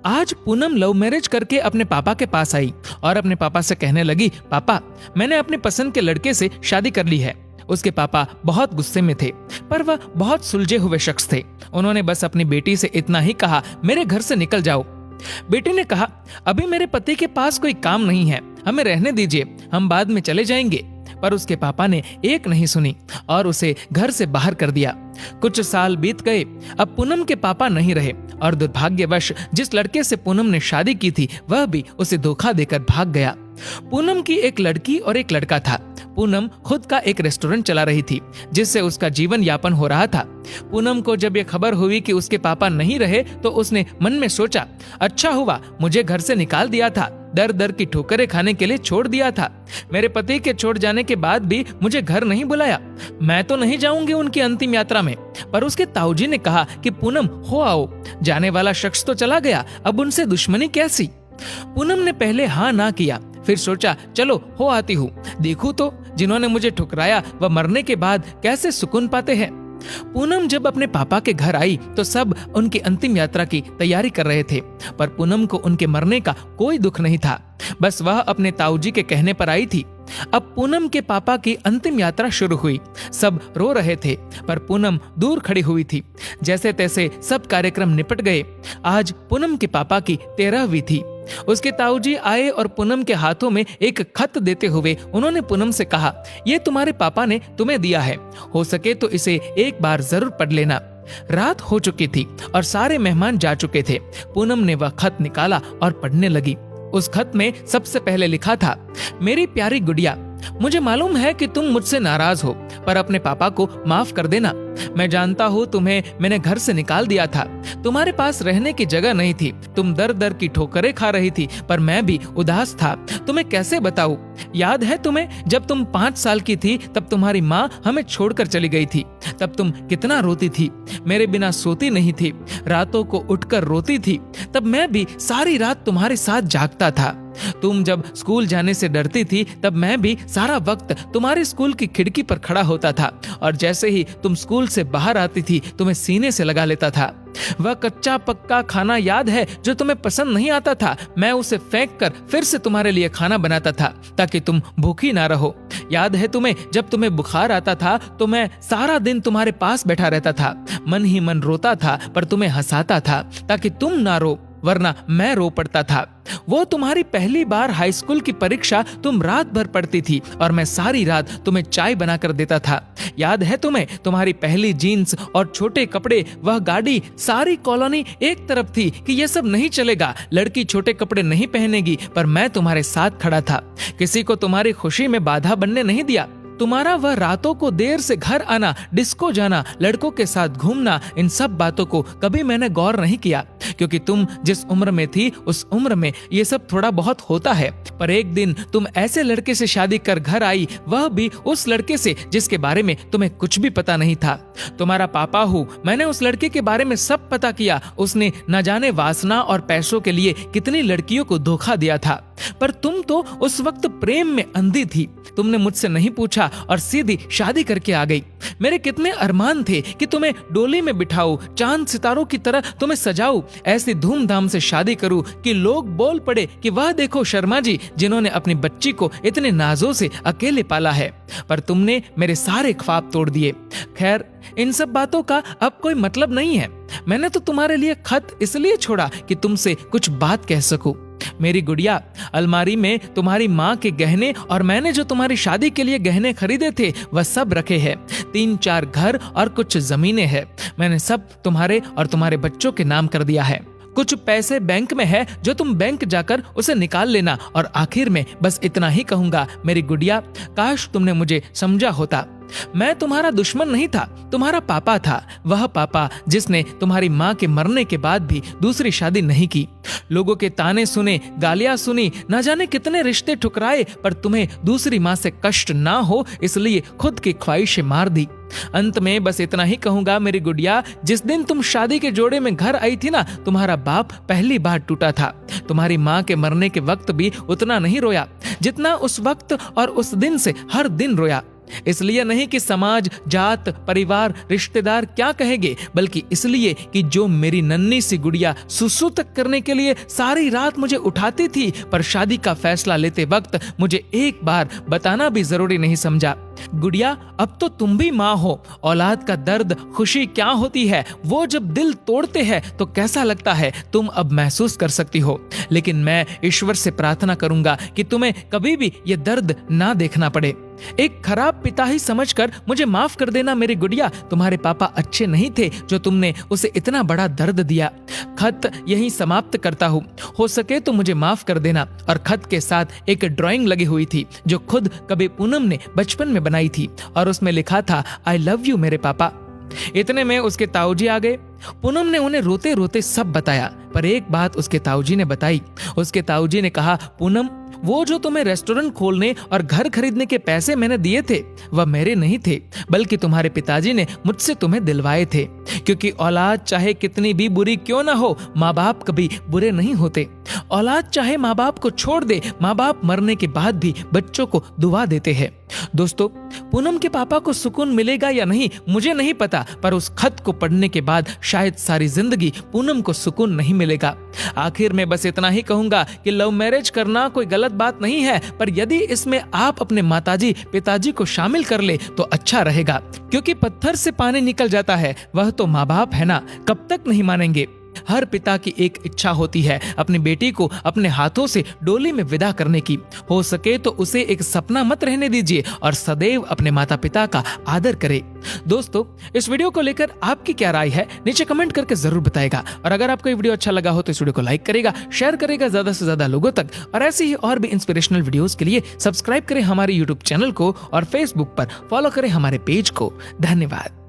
आज Poonam love marriage करके अपने पापा के पास आई और अपने पापा से कहने लगी, पापा मैंने अपने पसंद के लड़के से शादी कर ली है। उसके पापा बहुत गुस्से में थे, पर वह बहुत सुलझे हुए शख्स थे। उन्होंने बस अपनी बेटी से इतना ही कहा, मेरे घर से निकल जाओ। बेटी ने कहा, अभी मेरे पति के पास कोई काम नहीं है, हमें रहने दीजिए, हम बाद में चले जाएंगे। पर उसके पापा ने एक नहीं सुनी और उसे घर से बाहर कर दिया। कुछ साल बीत गए। अब पूनम के पापा नहीं रहे और दुर्भाग्यवश जिस लड़के से पूनम ने शादी की थी वह भी उसे धोखा देकर भाग गया। पूनम की एक लड़की और एक लड़का था। पूनम खुद का एक रेस्टोरेंट चला रही थी जिससे उसका जीवन यापन हो रहा था। पूनम को जब यह खबर हुई कि उसके पापा नहीं रहे तो उसने मन में सोचा, अच्छा हुआ मुझे घर से निकाल दिया था, दर दर की ठोकरें खाने के लिए छोड़ दिया था। मेरे पति के छोड़ जाने के बाद भी मुझे घर नहीं बुलाया। मैं तो नहीं जाऊंगी उनकी अंतिम यात्रा में। पर उसके ताऊजी ने कहा कि पूनम हो आओ, जाने वाला शख्स तो चला गया, अब उनसे दुश्मनी कैसी। पूनम ने पहले हाँ ना किया, फिर सोचा चलो हो आती हूँ, देखूं तो जिन्होंने मुझे ठुकराया वह मरने के बाद कैसे सुकून पाते हैं। पूनम जब अपने पापा के घर आई तो सब उनकी अंतिम यात्रा की तैयारी कर रहे थे, पर पूनम को उनके मरने का कोई दुख नहीं था, बस वह अपने ताऊजी के कहने पर आई थी। अब पूनम के पापा की अंतिम यात्रा शुरू हुई। सब रो रहे थे पर पूनम दूर खड़ी हुई थी। जैसे तैसे सब कार्यक्रम निपट गए। आज पूनम के पापा की 13वीं थी। उसके ताऊजी आए और पूनम के हाथों में एक खत देते हुए उन्होंने पूनम से कहा, ये तुम्हारे पापा ने तुम्हें दिया है, हो सके तो इसे एक बार जरूर पढ़ लेना। रात हो चुकी थी और सारे मेहमान जा चुके थे। पूनम ने वह खत निकाला और पढ़ने लगी। उस खत में सबसे पहले लिखा था, मेरी प्यारी गुड़िया, मुझे मालूम है कि तुम मुझसे नाराज हो, पर अपने पापा को माफ कर देना। मैं जानता हूँ तुम्हें मैंने घर से निकाल दिया था, तुम्हारे पास रहने की जगह नहीं थी, तुम दर दर की ठोकरें खा रही थी, पर मैं भी उदास था। तुम्हें कैसे बताऊं? याद है तुम्हें जब तुम 5 साल की थी तब तुम्हारी माँ हमें छोड़कर चली गई थी, तब तुम कितना रोती थी, मेरे बिना सोती नहीं थी, रातों को उठकर रोती थी, तब मैं भी सारी रात तुम्हारे साथ जागता था। तुम जब स्कूल जाने से डरती थी तब मैं भी सारा वक्त तुम्हारे स्कूल की खिड़की पर खड़ा होता था और जैसे ही तुम स्कूल से बाहर आती थी तुम्हें सीने से लगा लेता था। वह कच्चा पक्का खाना याद है जो तुम्हें पसंद नहीं आता था, मैं उसे फेंक कर फिर से तुम्हारे लिए खाना बनाता था ताकि तुम भूखी ना रहो। याद है तुम्हें जब तुम्हें बुखार आता था तो मैं सारा दिन तुम्हारे पास बैठा रहता था, मन ही मन रोता था पर तुम्हें हंसाता था ताकि तुम ना रो, वरना मैं रो पड़ता था। वो तुम्हारी पहली बार हाई स्कूल की परीक्षा तुम रात भर पढ़ती थी और मैं सारी रात तुम्हें चाय बनाकर देता था। याद है तुम्हें तुम्हारी पहली जीन्स और छोटे कपड़े, वह गाड़ी, सारी कॉलोनी एक तरफ थी कि ये सब नहीं चलेगा, लड़की छोटे कपड़े नहीं पहनेगी, पर मैं तुम्हारे साथ खड़ा था, किसी को तुम्हारी खुशी में बाधा बनने नहीं दिया। तुम्हारा वह रातों को देर से घर आना, डिस्को जाना, लड़कों के साथ घूमना, इन सब बातों को कभी मैंने गौर नहीं किया क्योंकि तुम जिस उम्र में थी उस उम्र में ये सब थोड़ा बहुत होता है। पर एक दिन तुम ऐसे लड़के से शादी कर घर आई, वह भी उस लड़के से जिसके बारे में तुम्हें कुछ भी पता नहीं था। तुम्हारा पापा हूँ, मैंने उस लड़के के बारे में सब पता किया। उसने न जाने वासना और पैसों के लिए कितनी लड़कियों को धोखा दिया था, पर तुम तो उस वक्त प्रेम में अंधी थी। तुमने मुझसे नहीं पूछा और सीधी शादी करके आ गई। मेरे कितने अरमान थे कि तुम्हें डोली में बिठाऊं, चांद सितारों की तरह तुम्हें सजाऊं, ऐसी धूमधाम से शादी करूं कि लोग बोल पड़े कि वह देखो शर्मा जी जिन्होंने अपनी बच्ची को इतने नाजों से अकेले पाला है। पर तुमने मेरे सारे ख्वाब तोड़ दिए। खैर, इन सब बातों का अब कोई मतलब नहीं है। मैंने तो तुम्हारे लिए खत इसलिए छोड़ा कि तुमसे कुछ बात कह सकूं। मेरी गुड़िया, अलमारी में तुम्हारी माँ के गहने और मैंने जो तुम्हारी शादी के लिए गहने खरीदे थे वह सब रखे हैं। 3-4 घर और कुछ जमीनें हैं। मैंने सब तुम्हारे और तुम्हारे बच्चों के नाम कर दिया है। कुछ पैसे बैंक में है जो तुम बैंक जाकर उसे निकाल लेना। और आखिर में बस इतना ही कहूंगा, मेरी गुड़िया, काश तुमने मुझे समझा होता। मैं तुम्हारा दुश्मन नहीं था, तुम्हारा पापा था, वह पापा जिसने तुम्हारी माँ के मरने के बाद भी दूसरी शादी नहीं की। लोगों के ताने सुने, गालियां सुनी, न जाने कितने रिश्ते ठुकराए, पर तुम्हें दूसरी माँ से कष्ट ना हो इसलिए खुद की ख्वाहिशें मार दी। अंत में बस इतना ही कहूंगा, मेरी गुड़िया, जिस दिन तुम शादी के जोड़े में घर आई थी ना, तुम्हारा बाप पहली बार टूटा था। तुम्हारी माँ के मरने के वक्त भी उतना नहीं रोया जितना उस वक्त और उस दिन से हर दिन रोया। इसलिए नहीं कि समाज, जात, परिवार, रिश्तेदार क्या कहेंगे, बल्कि इसलिए कि जो मेरी नन्ही सी गुड़िया सुसु तक करने के लिए सारी रात मुझे उठाती थी, पर शादी का फैसला लेते वक्त मुझे एक बार बताना भी जरूरी नहीं समझा। गुड़िया, अब तो तुम भी माँ हो। औलाद का दर्द, खुशी क्या होती है, वो जब दिल तोड़ते हैं तो कैसा लगता है, तुम अब महसूस कर सकती हो। लेकिन मैं ईश्वर से प्रार्थना करूंगा कि तुम्हें कभी भी ये दर्द ना देखना पड़े। एक खराब पिता ही समझकर मुझे माफ कर देना मेरी गुड़िया। तुम्हारे पापा अच्छे नहीं थे जो तुमने उसे इतना बड़ा दर्द दिया। खत यहीं समाप्त करता हूँ, हो सके तो मुझे माफ कर देना। और खत के साथ एक ड्राइंग लगी हुई थी जो खुद कभी पूनम ने बचपन में बनाई थी, और उसमें लिखा था, आई लव यू मेरे पापा। इतने में उसके ताऊजी आ गए। पूनम ने उन्हें रोते रोते सब बताया, पर एक बात उसके ताऊजी ने बताई। उसके ताऊजी ने कहा, पूनम, वो जो तुम्हें रेस्टोरेंट खोलने और घर खरीदने के पैसे मैंने दिए थे, वह मेरे नहीं थे, बल्कि तुम्हारे पिताजी ने मुझसे तुम्हें दिलवाए थे। क्योंकि औलाद चाहे कितनी भी बुरी क्यों ना हो, माँ बाप कभी बुरे नहीं होते। औलाद चाहे माँ बाप को छोड़ दे, माँ बाप मरने के बाद भी बच्चों को दुआ देते हैं। दोस्तों, पूनम के पापा को सुकून मिलेगा या नहीं मुझे नहीं पता, पर उस खत को पढ़ने के बाद शायद सारी जिंदगी पूनम को सुकून नहीं मिलेगा। आखिर में बस इतना ही कहूंगा कि लव मैरिज करना कोई गलत बात नहीं है, पर यदि इसमें आप अपने माताजी, पिताजी को शामिल कर ले तो अच्छा रहेगा। क्योंकि पत्थर से पानी निकल जाता है, वह तो माँ बाप है ना, कब तक नहीं मानेंगे। हर पिता की एक इच्छा होती है अपनी बेटी को अपने हाथों से डोली में विदा करने की। हो सके तो उसे एक सपना मत रहने दीजिए और सदैव अपने माता पिता का आदर करे। दोस्तों, इस वीडियो को लेकर आपकी क्या राय है, नीचे कमेंट करके जरूर बताएगा। और अगर आपको ये वीडियो अच्छा लगा हो तो इस वीडियो को लाइक करेगा, शेयर करेगा ज्यादा से ज्यादा लोगों तक। और ऐसे ही और भी इंस्पिरेशनल वीडियोस के लिए सब्सक्राइब करें हमारे यूट्यूब चैनल को और फेसबुक पर फॉलो करें हमारे पेज को। धन्यवाद।